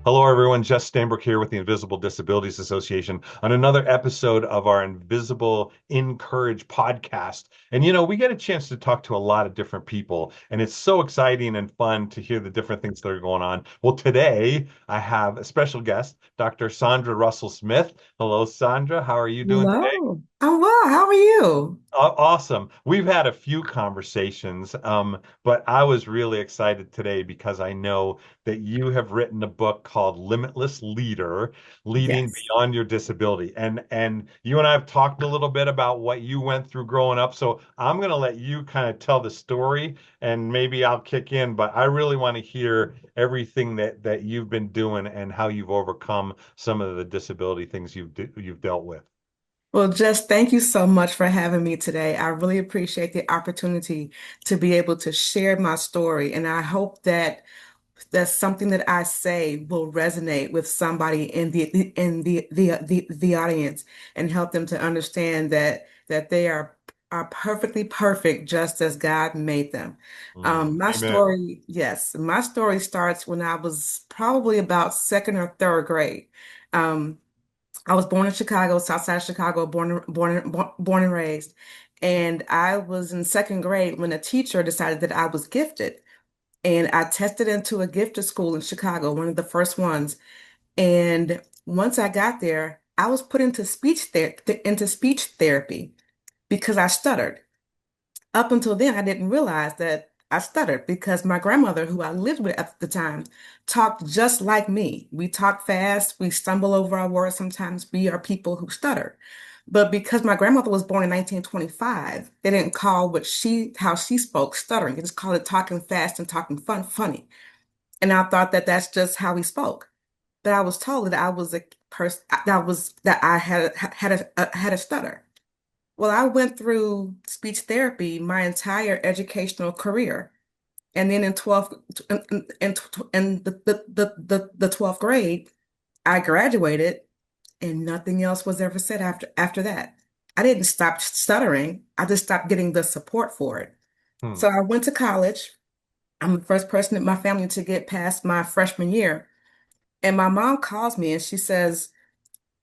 Hello, everyone. Jess Stainbrook here with the Invisible Disabilities Association on another episode of our Invisible InCourage podcast. And we get a chance to talk to a lot of different people, and it's so exciting and fun to hear the different things that are going on. Well, today I have a special guest, Dr. Saundra Russell-Smith. Hello, Sandra. How are you doing today? Hello. I'm well. How are you? Awesome. We've had a few conversations, but I was really excited today because I know that you have written a book called Limitless Leader, Leading Yes. Beyond Your Disability. And you and I have talked a little bit about what you went through growing up. So I'm going to let you kind of tell the story and maybe I'll kick in, but I really want to hear everything that you've been doing and how you've overcome some of the disability things you've dealt with. Well, Jess, thank you so much for having me today. I really appreciate the opportunity to be able to share my story. And I hope that that's something that I say will resonate with somebody in the audience and help them to understand that they are perfectly perfect just as God made them. My Amen. story, yes, my story starts when I was probably about second or third grade. Um, I was born in Chicago, South Side of Chicago, born and raised. And I was in second grade when a teacher decided that I was gifted. And I tested into a gifted school in Chicago, one of the first ones. And once I got there, I was put into speech therapy because I stuttered. Up until then, I didn't realize that I stuttered because my grandmother, who I lived with at the time, talked just like me. We talk fast, we stumble over our words sometimes. We are people who stutter. But because my grandmother was born in 1925, they didn't call how she spoke stuttering. They just called it talking fast and talking funny. And I thought that that's just how we spoke. But I was told that I was a person that I had a stutter. Well, I went through speech therapy my entire educational career. And then in 12th in the 12th grade, I graduated and nothing else was ever said after that. I didn't stop stuttering. I just stopped getting the support for it. Hmm. So I went to college. I'm the first person in my family to get past my freshman year. And my mom calls me and she says,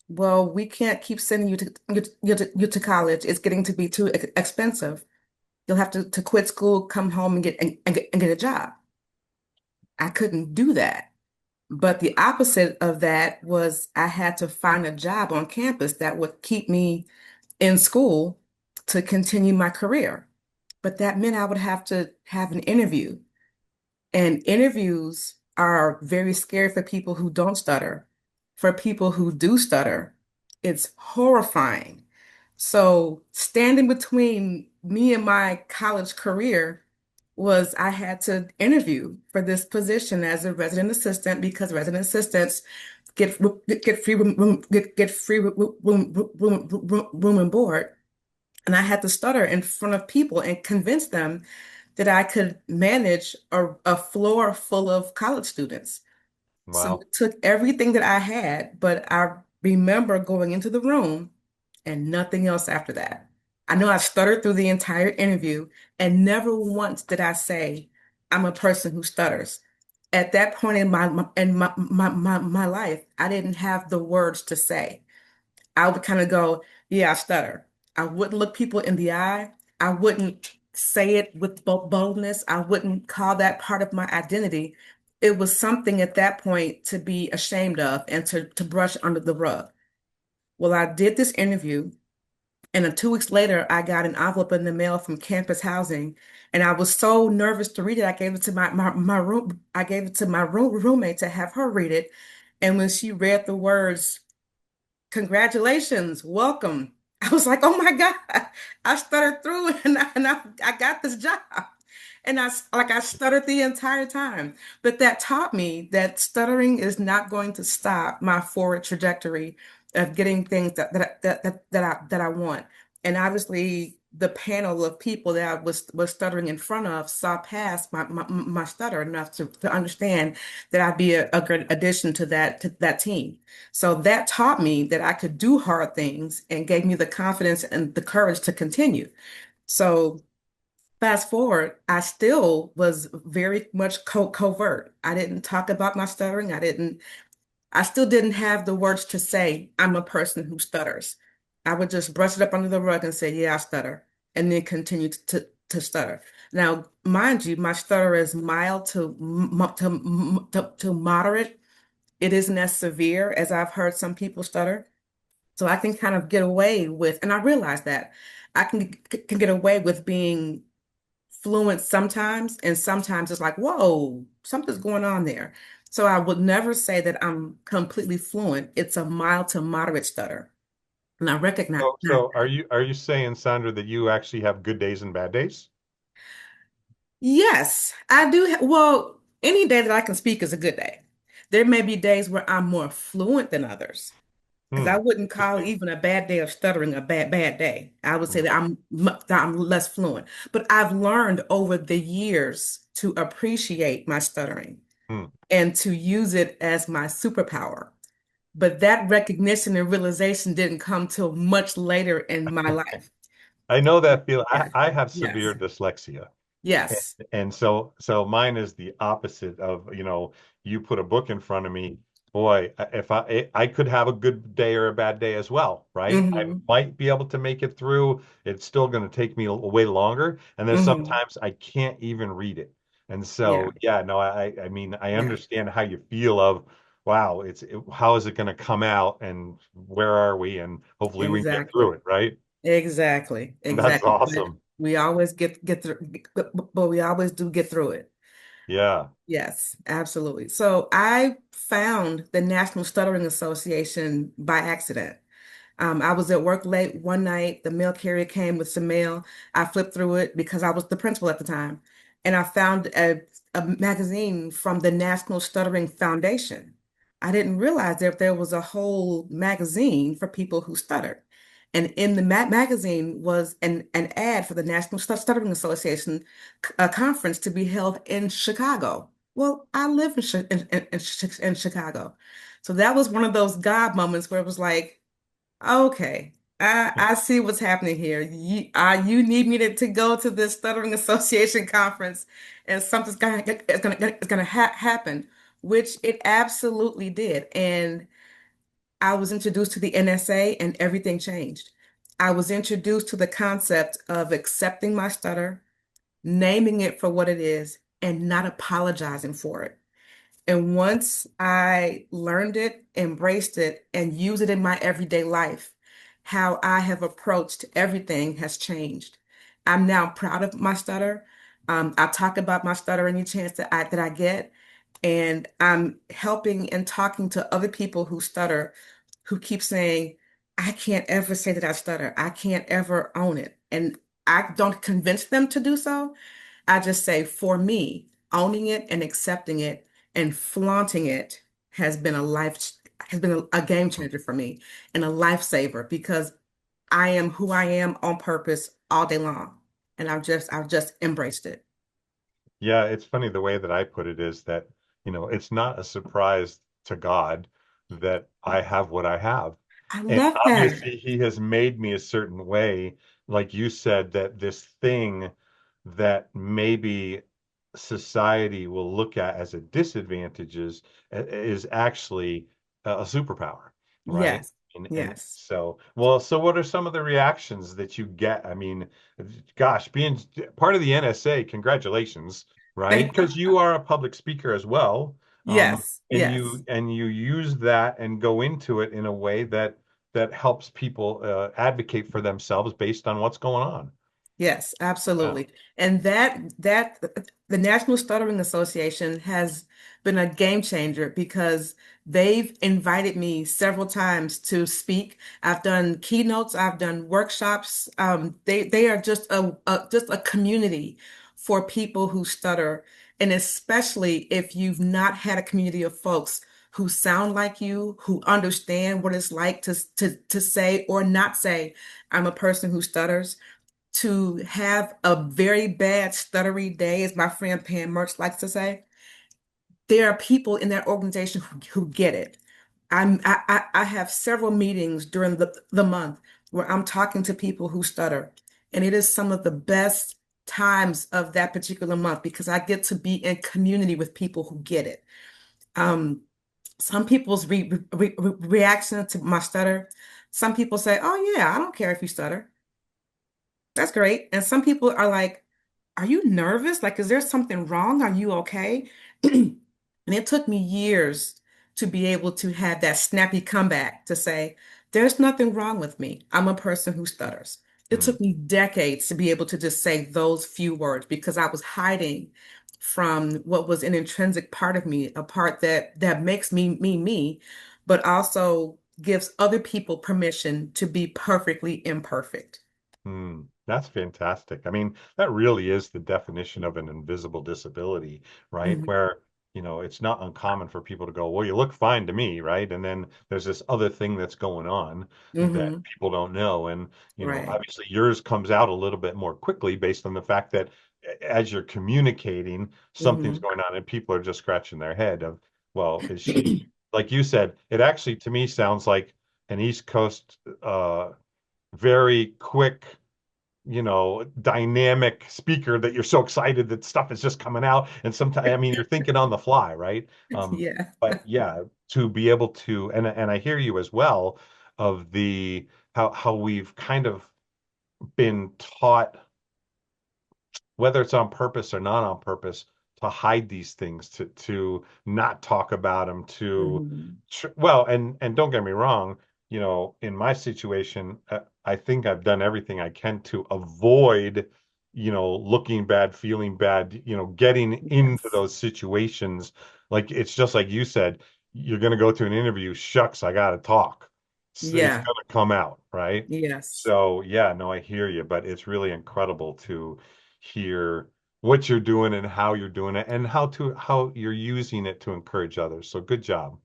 well, we can't keep sending you to college. It's getting to be too expensive. You'll have to quit school, come home and get a job. I couldn't do that. But the opposite of that was I had to find a job on campus that would keep me in school to continue my career. But that meant I would have to have an interview. And interviews are very scary for people who don't stutter. For people who do stutter, it's horrifying. So standing between me and my college career was I had to interview for this position as a resident assistant because resident assistants get free get free room and board. And I had to stutter in front of people and convince them that I could manage a floor full of college students. So Wow. it took everything that I had, but I remember going into the room and nothing else after that. I know I stuttered through the entire interview, and never once did I say, I'm a person who stutters. At that point in my life, I didn't have the words to say. I would kind of go, yeah, I stutter. I wouldn't look people in the eye. I wouldn't say it with boldness. I wouldn't call that part of my identity. It was something at that point to be ashamed of and to brush under the rug. Well, I did this interview, and 2 weeks later, I got an envelope in the mail from campus housing, and I was so nervous to read it. I gave it to my room. I gave it to my roommate to have her read it, and when she read the words, congratulations, welcome. I was like, oh my God, I stuttered through and I got this job. And I stuttered the entire time. But that taught me that stuttering is not going to stop my forward trajectory of getting things that I want. And obviously the panel of people that I was stuttering in front of saw past my stutter enough to understand that I'd be a good addition to that team. So that taught me that I could do hard things and gave me the confidence and the courage to continue. So fast forward, I still was very much covert. I didn't talk about my stuttering. I didn't I still didn't have the words to say, I'm a person who stutters. I would just brush it up under the rug and say, yeah, I stutter, and then continue to stutter. Now, mind you, my stutter is mild to moderate. It isn't as severe as I've heard some people stutter. So I can kind of get away with, and I realize that I can get away with being fluent sometimes, and sometimes it's like, whoa, something's going on there. So I would never say that I'm completely fluent. It's a mild to moderate stutter. And I recognize So are you saying, Sandra, that you actually have good days and bad days? yes, I do. Well, any day that I can speak is a good day. There may be days where I'm more fluent than others. Because I wouldn't call Interesting. even a bad day of stuttering a bad day. I would say Hmm. that I'm less fluent. But I've learned over the years to appreciate my stuttering Hmm. and to use it as my superpower. But that recognition and realization didn't come till much later in my life. I know that feel. I, Yeah. I have severe Yes. dyslexia. And, Yes. and so mine is the opposite of, you put a book in front of me, boy, if I could have a good day or a bad day as well, right? I Hmm. might be able to make it through. It's still going to take me way longer. And then Hmm. sometimes I can't even read it. And Yeah. so, yeah, no, I mean, I Yeah. understand how you feel of, wow, how is it going to come out and where are we? And hopefully we can get through Exactly. it, right? Exactly. That's Exactly. But awesome. we always get through, but we always do get through it. Yeah. Yes, absolutely. So I found the National Stuttering Association by accident. I was at work late one night. The mail carrier came with some mail. I flipped through it because I was the principal at the time. And I found a magazine from the National Stuttering Foundation. I didn't realize that there was a whole magazine for people who stuttered. And in the magazine was an ad for the National Stuttering Association conference to be held in Chicago. Well, I live in Chicago. So that was one of those God moments where it was like, okay, I see what's happening here. You need me to go to this Stuttering Association conference, and something's gonna it's gonna happen, which it absolutely did. And I was introduced to the NSA, and everything changed. I was introduced to the concept of accepting my stutter, naming it for what it is, and not apologizing for it. And once I learned it, embraced it, and use it in my everyday life, how I have approached everything has changed. I'm now proud of my stutter. I talk about my stutter any chance that I get, and I'm helping and talking to other people who stutter, who keep saying, "I can't ever say that I stutter. I can't ever own it," and I don't convince them to do so. I just say, for me, owning it and accepting it and flaunting it has been a game changer for me and a lifesaver because I am who I am on purpose all day long. And I've just embraced it. Yeah, it's funny the way that I put it is that, it's not a surprise to God that I have what I have. I And love that. obviously he has made me a certain way, like you said, that this thing that maybe society will look at as a disadvantage is actually a superpower, right? Yes. And Yes. so, well, so what are some of the reactions that you get? I mean, gosh, being part of the NSA, congratulations, right? Thank Because you are a public speaker as well. Yes. And Yes. you use that and go into it in a way that helps people advocate for themselves based on what's going on. Yes, Yeah. absolutely. And that the National Stuttering Association has been a game changer because they've invited me several times to speak. I've done keynotes, I've done workshops. They are just a community for people who stutter, and especially if you've not had a community of folks who sound like you, who understand what it's like to say or not say, I'm a person who stutters, to have a very bad stuttery day, as my friend Pam Mertz likes to say. There are people in that organization who get it. I have several meetings during the month where I'm talking to people who stutter, and it is some of the best times of that particular month because I get to be in community with people who get it. Um, Some people's reaction to my stutter, some people say, "Oh yeah, I don't care if you stutter. That's great." And some people are like, "Are you nervous? Like, is there something wrong? Are you okay?" And it took me years to be able to have that snappy comeback to say, "There's nothing wrong with me. I'm a person who stutters." It Hmm. took me decades to be able to just say those few words because I was hiding from what was an intrinsic part of me, a part that makes me, but also gives other people permission to be perfectly imperfect. That's fantastic. I mean, that really is the definition of an invisible disability, right? Mhm. Where, it's not uncommon for people to go, well, you look fine to me, right? And then there's this other thing that's going on that Hmm. people don't know. And, Right. obviously yours comes out a little bit more quickly based on the fact that as you're communicating, something's Hmm. going on and people are just scratching their head of, well, is she, like you said, it actually to me sounds like an East Coast, very quick, dynamic speaker that you're so excited that stuff is just coming out. And sometimes, I mean, you're thinking on the fly, right? Yeah. But yeah, to be able to, and I hear you as well of the how we've kind of been taught, whether it's on purpose or not on purpose, to hide these things, to not talk about them, Hmm. well, and don't get me wrong, in my situation, I think I've done everything I can to avoid, looking bad, feeling bad, getting into Yes. those situations. Like it's just like you said, you're going to go to an interview. Shucks, I got to talk. So it's Yeah. going to come out, right? Yes. So yeah, no, I hear you, but it's really incredible to hear what you're doing and how you're doing it and how you're using it to encourage others. So good job.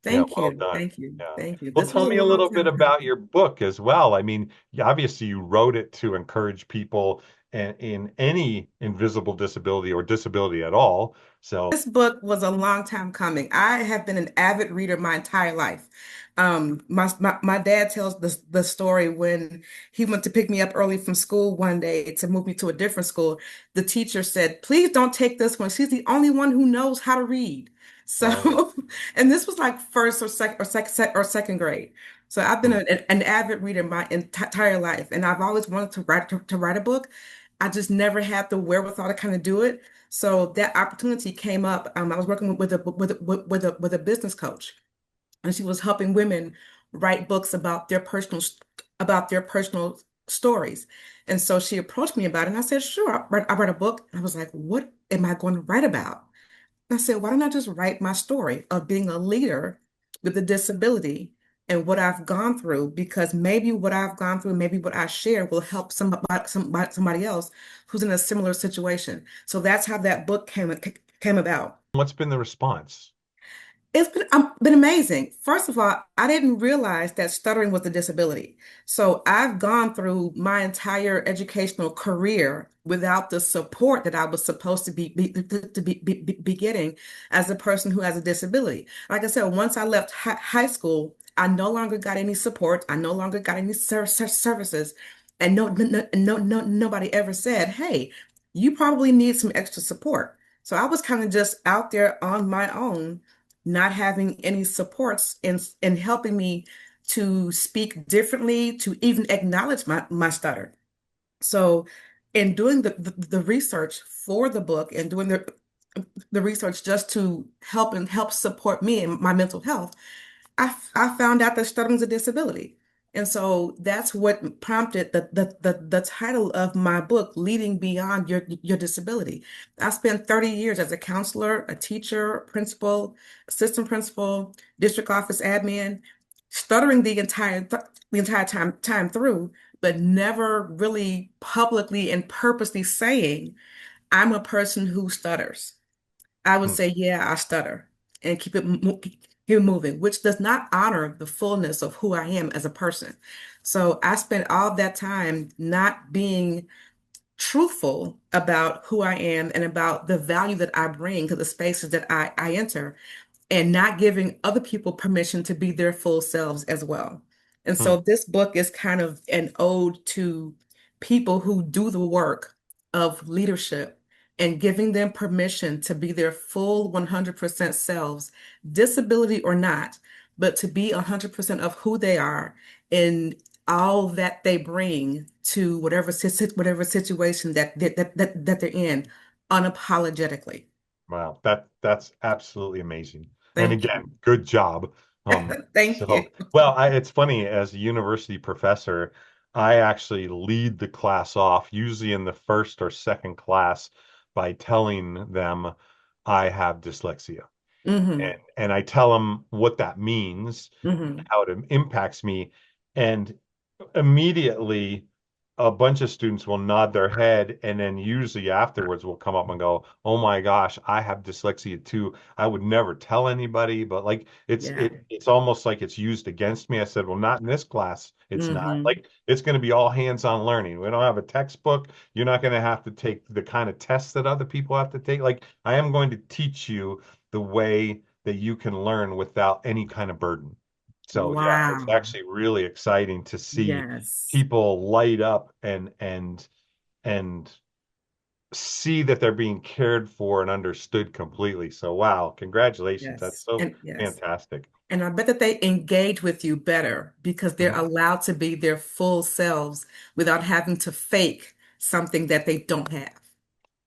Yeah, Thank well you. done. Thank you. Yeah. Thank you. Well, This was tell a me a long little bit time about coming. your book as well. I mean, obviously you wrote it to encourage people in any invisible disability or disability at all. So, This book was a long time coming. I have been an avid reader my entire life. My dad tells the story when he went to pick me up early from school one day to move me to a different school. The teacher said, "Please don't take this one. She's the only one who knows how to read." oh, So, and this was like first or second grade. So I've been hmm, an avid reader my entire life, and I've always wanted to write a book. I just never had the wherewithal to kind of do it. So that opportunity came up. I was working with a business coach, and she was helping women write books about their personal stories. And so she approached me about it, and I said, "Sure." I read a book, and I was like, "What am I going to write about?" I said, "Why don't I just write my story of being a leader with a disability and what I've gone through? Because maybe what I've gone through, maybe what I share will help somebody else who's in a similar situation." So that's how that book came about. what's been the response? It's been amazing. First of all, I didn't realize that stuttering was a disability. So I've gone through my entire educational career without the support that I was supposed to be getting as a person who has a disability. Like I said, once I left high school, I no longer got any support. I no longer got any services, and nobody ever said, "Hey, you probably need some extra support." So I was kind of just out there on my own, not having any supports in helping me to speak differently, to even acknowledge my stutter. So in doing the research for the book and doing the research just to help support me in my mental health, I found out that stuttering is a disability. And so that's what prompted the title of my book, Leading Beyond Your Disability. I spent 30 years as a counselor, a teacher, principal, assistant principal, district office admin, stuttering the entire time through, but never really publicly and purposely saying, "I'm a person who stutters." I would Hmm. say, "Yeah, I stutter," and keep it moving, which does not honor the fullness of who I am as a person. So I spent all that time not being truthful about who I am and about the value that I bring to the spaces that I enter, and not giving other people permission to be their full selves as well. And Hmm. so this book is kind of an ode to people who do the work of leadership and giving them permission to be their full 100% selves, disability or not, but to be 100% of who they are and all that they bring to whatever situation that they're in unapologetically. Wow, that's absolutely amazing. And Thank you. again, good job. Thank you. So well, it's funny as a university professor, I actually lead the class off, usually in the first or second class, by telling them I have dyslexia. Hmm. And I tell them what that means, Hmm. how it impacts me, and immediately a bunch of students will nod their head and then usually afterwards will come up and go, "Oh my gosh, I have dyslexia too. I would never tell anybody, but like Yeah. it's almost like it's used against me." I said, "Well, not in this class. It's not. Hmm. Like it's going to be all hands-on learning. We don't have a textbook. You're not going to have to take the kind of tests that other people have to take. Like I am going to teach you the way that you can learn without any kind of burden." So yeah, it's Wow. actually really exciting to see Yes. people light up and see that they're being cared for and understood completely. So wow, congratulations. That's Yes. so And yes. fantastic. And I bet that they engage with you better because they're Mhm. allowed to be their full selves without having to fake something that they don't have.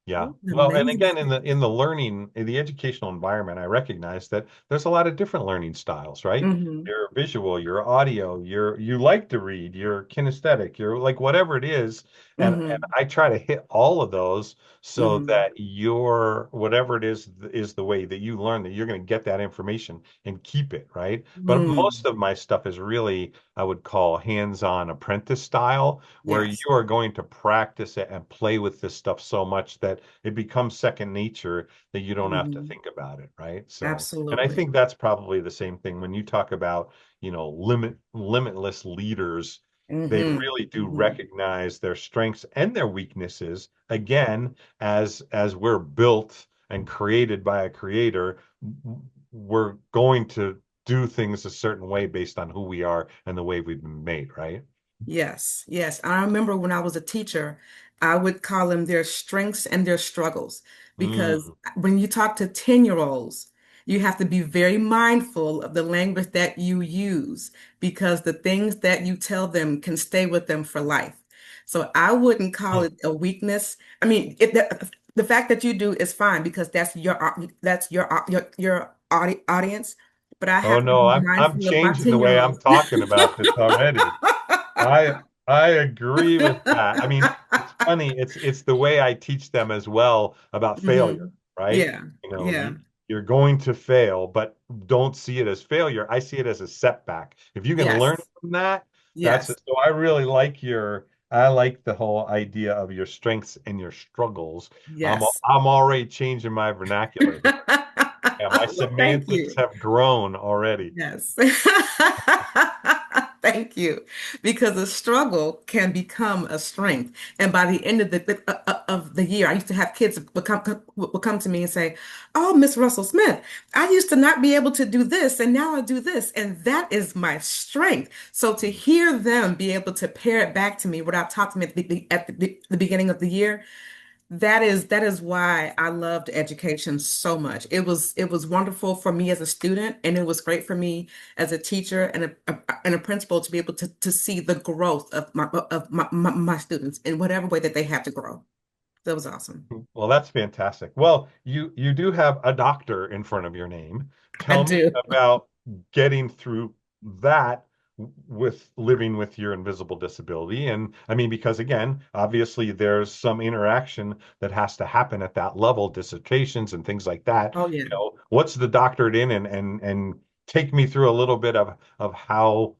Yeah. What an Well, and amazing again, story. in the learning, in the educational environment, I recognize that there's a lot of different learning styles, right? Hmm. You're visual, you're audio, you like to read, you're kinesthetic, you're like whatever it is. And Hmm. I try to hit all of those so Hmm. that your whatever it is the way that you learn that you're going to get that information and keep it, right? But Mm. most of my stuff is really, I would call hands-on apprentice style where you Yes. are going to practice it and play with this stuff so much that it becomes second nature that you don't have to Hmm. think about it, right? So, and I Absolutely. think that's probably the same thing when you talk about, limitless leaders, they Hmm. really do Hmm. recognize their strengths and their weaknesses. Again, as we're built and created by a creator, we're going to do things a certain way based on who we are and the way we've been made, right? Yes, yes. I remember when I was a teacher, I would call them their strengths and their struggles because Mm. when you talk to 10-year-olds, you have to be very mindful of the language that you use because the things that you tell them can stay with them for life. So I wouldn't call it a weakness. I mean, the fact that you do is fine because that's your audience, but I Oh have to no, be I'm mindful of my changing the way I'm 10-year-olds. talking about this already. I I agree with that. I mean, it's funny. It's the way I teach them as well about failure, Hmm. right? Yeah, You know, yeah, you're going to fail, but don't see it as failure. I see it as a setback. If you can learn yes, from that, that's yes, it. So I really like I like the whole idea of your strengths and your struggles. yes. I'm already changing my vernacular here. Yeah, my Well, thank semantics you. have grown already. Yes. Thank you. Because a struggle can become a strength. And by the end of the year, I used to have kids would come to me and say, "Oh, Miss Russell-Smith, I used to not be able to do this, and now I do this, and that is my strength." So to hear them be able to pair it back to me without talking to me at the beginning of the year, that is why I loved education so much. It was wonderful for me as a student, and it was great for me as a teacher and a principal to be able to see the growth of my students in whatever way that they have to grow. That was awesome. Well, that's fantastic. Well, you do have a doctor in front of your name. I Tell me do. about getting through that with living with your invisible disability. And I mean, because again, obviously there's some interaction that has to happen at that level, dissertations and things like that. Oh yeah. What's the doctorate in and take me through a little bit of how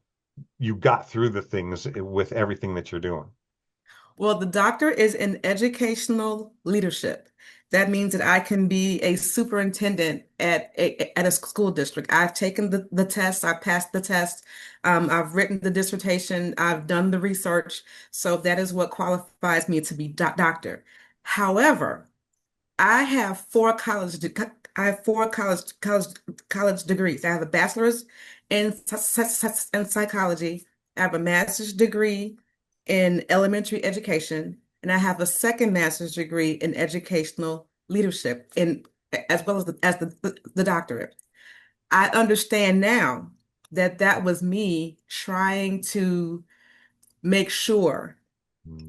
you got through the things with everything that you're doing. Well, the doctor is in educational leadership. That means that I can be a superintendent at a school district. I've taken the test, I've passed the test, I've written the dissertation, I've done the research. So that is what qualifies me to be doctor. However, I have four college degrees. I have a bachelor's in psychology. I have a master's degree in elementary education, and I have a second master's degree in educational leadership, in as well as the doctorate. I understand now that that was me trying to make sure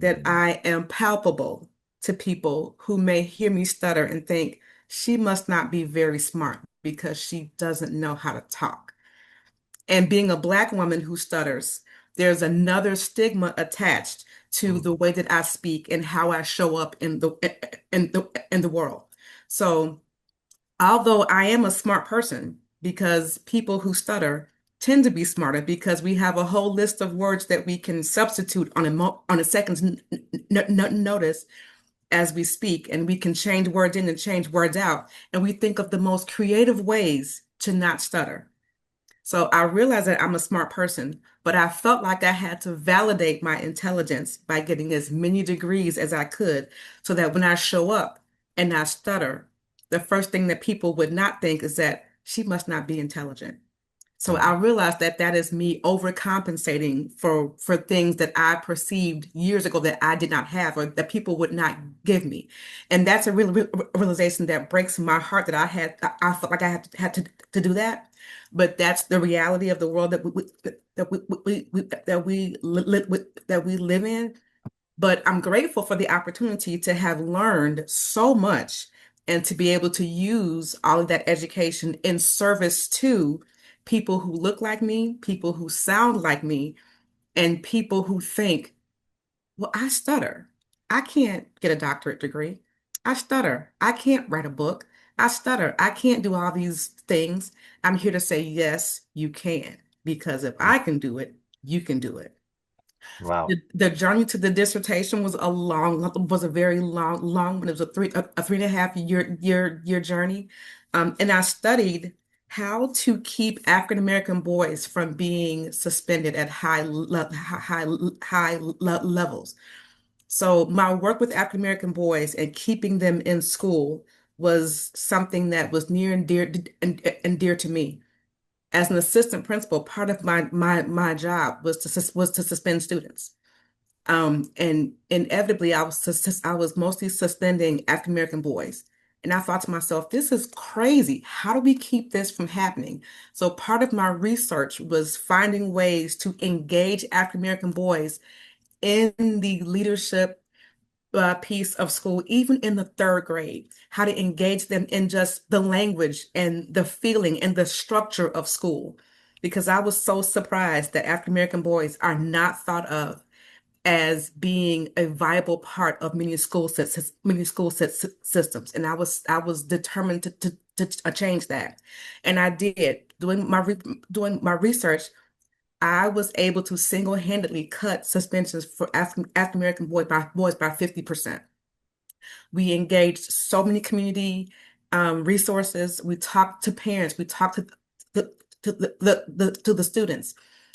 that Mm, I am palpable to people who may hear me stutter and think she must not be very smart because she doesn't know how to talk. And being a Black woman who stutters, there's another stigma attached to mm, the way that I speak and how I show up in the world. So, although I am a smart person, because people who stutter tend to be smarter because we have a whole list of words that we can substitute on a second's notice as we speak, and we can change words in and change words out, and we think of the most creative ways to not stutter. So I realized that I'm a smart person, but I felt like I had to validate my intelligence by getting as many degrees as I could so that when I show up and I stutter, the first thing that people would not think is that she must not be intelligent. So I mm. realized that that is me overcompensating for things that I perceived years ago that I did not have or that people would not give me. And that's a real realization that breaks my heart that I felt like I had to do that. But that's the reality of the world that we live in. But I'm grateful for the opportunity to have learned so much and to be able to use all of that education in service to people who look like me, people who sound like me, and people who think, well, I stutter. I can't get a doctorate degree. I stutter. I can't write a book. I stutter. I can't do all these things. I'm here to say, yes, you can. Because if I can do it, you can do it. Wow. The journey to the dissertation was a very long one. It was a 3.5 year journey. And I studied how to keep African American boys from being suspended at high levels. So my work with African American boys and keeping them in school was something that was near and dear to me. As an assistant principal, part of my job was to suspend students. And inevitably, I was mostly suspending African American boys. And I thought to myself, this is crazy. How do we keep this from happening? So part of my research was finding ways to engage African American boys in the leadership piece of school, even in the third grade, how to engage them in just the language and the feeling and the structure of school. Because I was so surprised that African American boys are not thought of as being a viable part of systems, and I was determined to change that, and I did. Doing my research, I was able to single-handedly cut suspensions for African American boys by 50%. We engaged so many community resources. We talked to parents. We talked to the students.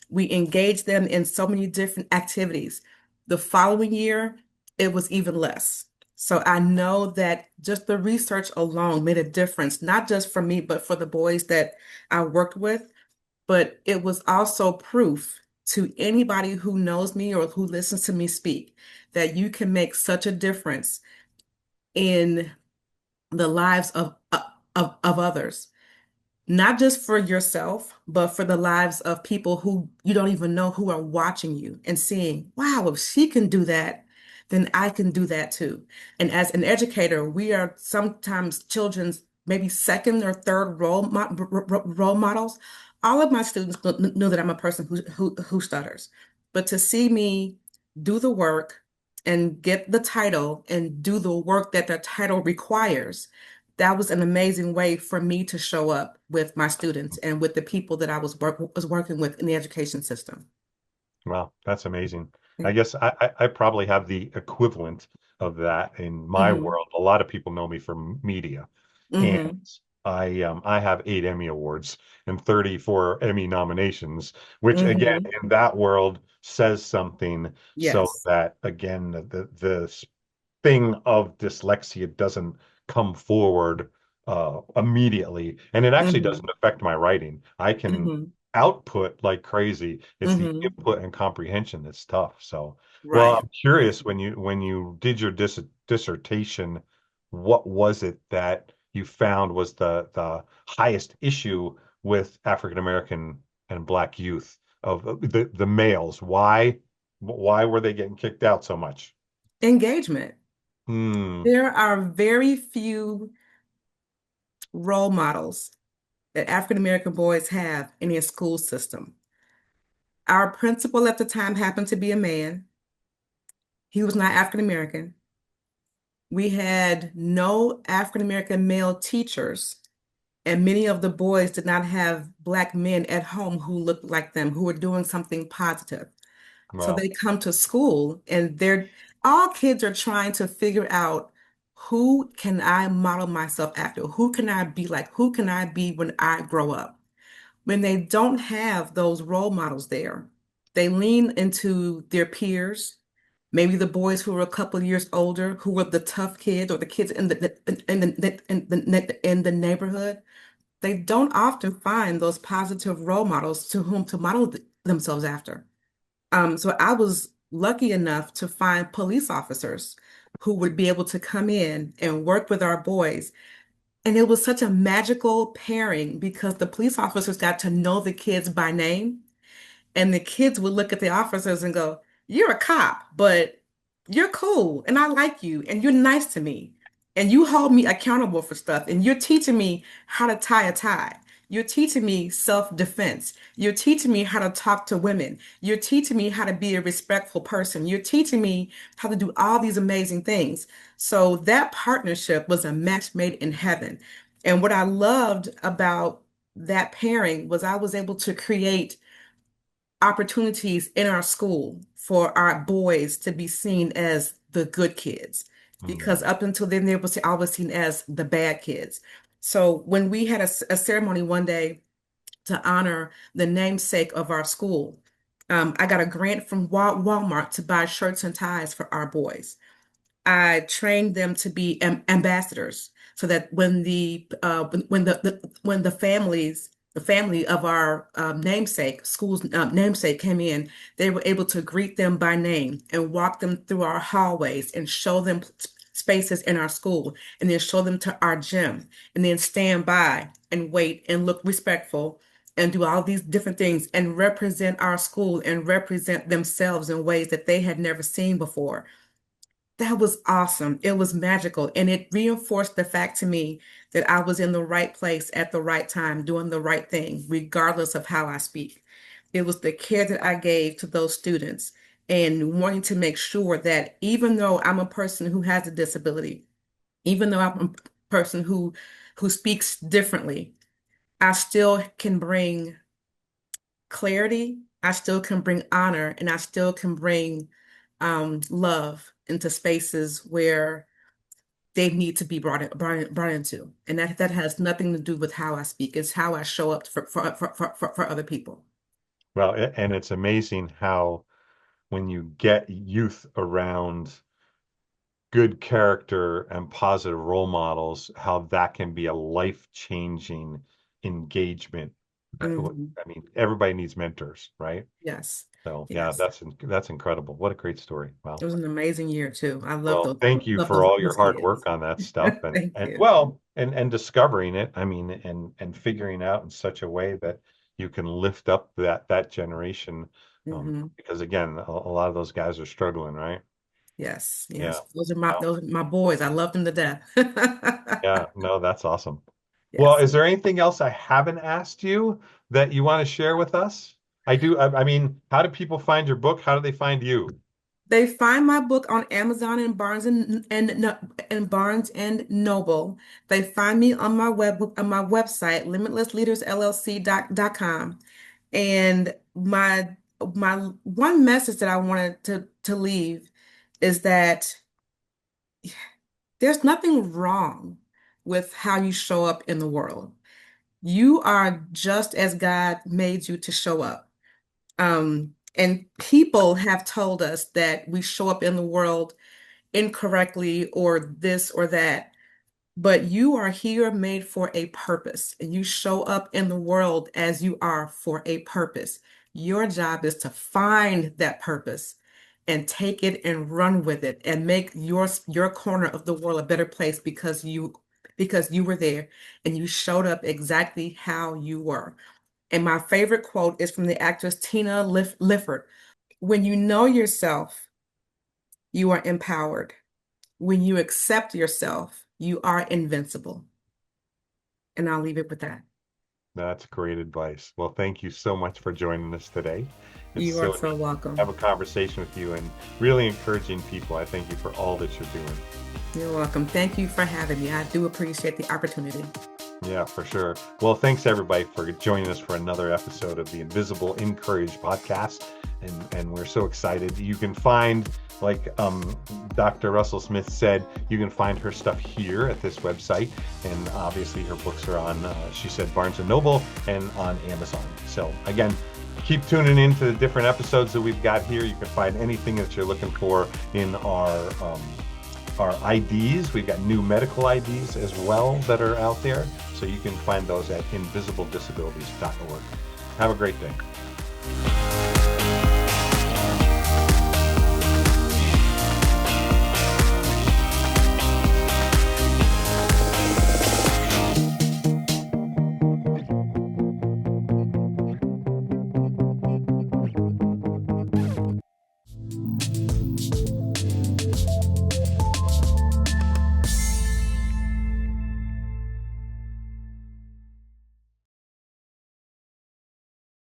We engaged them in so many different activities. The following year, it was even less. So I know that just the research alone made a difference, not just for me, but for the boys that I worked with. But it was also proof to anybody who knows me or who listens to me speak that you can make such a difference in the lives of others, not just for yourself, but for the lives of people who you don't even know who are watching you and seeing, wow, if she can do that, then I can do that too. And as an educator, we are sometimes children's maybe second or third role models. All of my students know that I'm a person who stutters, but to see me do the work and get the title and do the work that the title requires, that was an amazing way for me to show up with my students and with the people that I was working with in the education system. Wow, that's amazing. I Yeah. guess I probably have the equivalent of that in my Hmm. world. A lot of people know me from media, and Hmm. I have 8 Emmy Awards and 34 Emmy nominations, which again Hmm. in that world says something. So Yes. that again the thing of dyslexia doesn't come forward immediately, and it actually Hmm. doesn't affect my writing. I can Hmm. output like crazy. It's the Hmm. input and comprehension that's tough. So, well, Right. I'm curious when you did your dissertation, what was it that you found was the highest issue with African American and Black youth of the males? Why were they getting kicked out so much? Engagement. Hmm. There are very few role models that African American boys have in their school system. Our principal at the time happened to be a man. He was not African American. We had no African American male teachers, and many of the boys did not have Black men at home who looked like them, who were doing something positive. So Well, they come to school and they're all kids are trying to figure out who can I model myself after? Who can I be like? Who can I be when I grow up? When they don't have those role models there, they lean into their peers, maybe the boys who are a couple of years older, who were the tough kids or the kids in the neighborhood. They don't often find those positive role models to whom to model themselves after. So I was lucky enough to find police officers who would be able to come in and work with our boys. And it was such a magical pairing because the police officers got to know the kids by name. And the kids would look at the officers and go, "You're a cop, but you're cool and I like you and you're nice to me. And you hold me accountable for stuff and you're teaching me how to tie a tie. You're teaching me self-defense. You're teaching me how to talk to women. You're teaching me how to be a respectful person. You're teaching me how to do all these amazing things." So that partnership was a match made in heaven. And what I loved about that pairing was I was able to create opportunities in our school for our boys to be seen as the good kids because hmm. up until then they were always seen as the bad kids. So when we had a ceremony one day to honor the namesake of our school, I got a grant from Walmart to buy shirts and ties for our boys. I trained them to be ambassadors so that when the family of our namesake school's namesake came in, they were able to greet them by name and walk them through our hallways and show them spaces in our school and then show them to our gym and then stand by and wait and look respectful and do all these different things and represent our school and represent themselves in ways that they had never seen before. That was awesome. It was magical. And it reinforced the fact to me that I was in the right place at the right time, doing the right thing, regardless of how I speak. It was the care that I gave to those students and wanting to make sure that even though I'm a person who has a disability, even though I'm a person who speaks differently, I still can bring clarity, I still can bring honor, and I still can bring love into spaces where they need to be brought into. And that has nothing to do with how I speak. It's how I show up for other people. Well, and it's amazing how when you get youth around good character and positive role models, how that can be a life-changing engagement. Hmm. I mean, everybody needs mentors, right? Yes. So yeah, Yes. that's incredible. What a great story. It Wow. was an amazing year too. I love Well, thank you love for all your those hard kids. work on that stuff Thank and you. well and discovering it. I mean, and figuring out in such a way that you can lift up that generation. Hmm. Because again, a lot of those guys are struggling, right? Yes. Yeah. Yes. Wow. Those are my boys. I love them to death. Yeah, no, that's awesome. Well, Yes. is there anything else I haven't asked you that you want to share with us? I do. I mean, how do people find your book? How do they find you? They find my book on Amazon and Barnes and Noble. They find me on my website, limitlessleadersllc.com. And my one message that I wanted to leave is that there's nothing wrong with how you show up in the world. You are just as God made you to show up. And people have told us that we show up in the world incorrectly or this or that. But you are here made for a purpose, and you show up in the world as you are for a purpose. Your job is to find that purpose and take it and run with it and make your corner of the world a better place because you were there and you showed up exactly how you were. And my favorite quote is from the actress Tina Lifford. When you know yourself, you are empowered. When you accept yourself, you are invincible. And I'll leave it with that. That's great advice. Well, thank you so much for joining us today. It's You are so so neat to have welcome. a conversation with you and really encouraging people. I thank you for all that you're doing. You're welcome. Thank you for having me. I do appreciate the opportunity. Yeah, for sure. Well, thanks everybody for joining us for another episode of the Invisible InCourage podcast. And we're so excited. You can find, like Dr. Russell-Smith said, you can find her stuff here at this website. And obviously her books are on, she said, Barnes & Noble and on Amazon. So again, keep tuning in to the different episodes that we've got here. You can find anything that you're looking for in our IDs. We've got new medical IDs as well that are out there. So you can find those at invisibledisabilities.org. Have a great day.